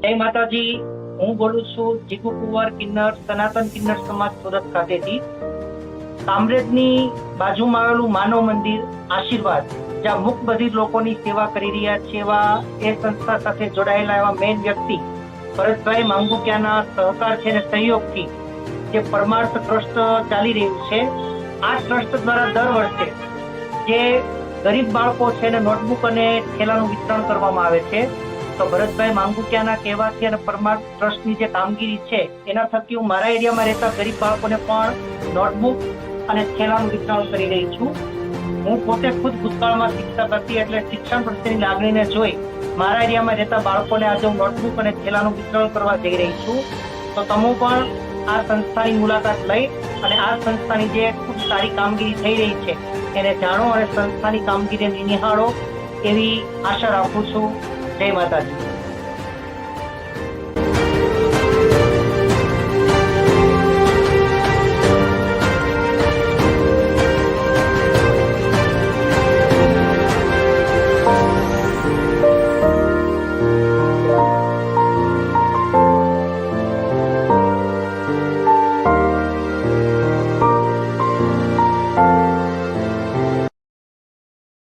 જય માતાજી, હું બોલું છું જીગુ કુંવર કિન્નર, સનાતન કિન્નર સમાજ સુરત ખાતેથી। કામરેજની બાજુમાં આવેલું માનવ મંદિર આશીર્વાદ, જ્યાં મુક બધિર લોકોની સેવા કરી રહ્યા છે, એવા એ સંસ્થા સાથે જોડાયેલા એવા મેઇન વ્યક્તિ ભરતભાઈ માંગુકિયાના સહકાર છે અને સહયોગથી જે પરમાર્થ ટ્રસ્ટ ચાલી રહ્યું છે, આ ટ્રસ્ટ દ્વારા દર વર્ષે જે ગરીબ બાળકો છે એને નોટબુક અને થેલાનું વિતરણ કરવામાં આવે છે। તો ભરતભાઈ માંગુકિયાના કહેવાથી અને પરમાર્થ ટ્રસ્ટની જે કામગીરી છે એના થકી હું મારા એરિયામાં રહેતા ગરીબ બાળકોને પણ નોટબુક અને થેલાનું વિતરણ કરી રહી છું। હું પોતે ખુદ ભૂતકાળમાં શિક્ષક હતી, એટલે શિક્ષણ પ્રત્યેની લાગણીને જોઈ મારા એરિયામાં રહેતા બાળકોને આજે હું નોટબુક અને થેલાનું વિતરણ કરવા જઈ રહી છું। તો તમે પણ આ સંસ્થાની મુલાકાત લઈ અને આ સંસ્થાની જે ખૂબ સારી કામગીરી થઈ રહી છે એને જાણો અને સંસ્થાની કામગીરીને નિહાળો એવી આશા રાખું છું। જય માતાજી।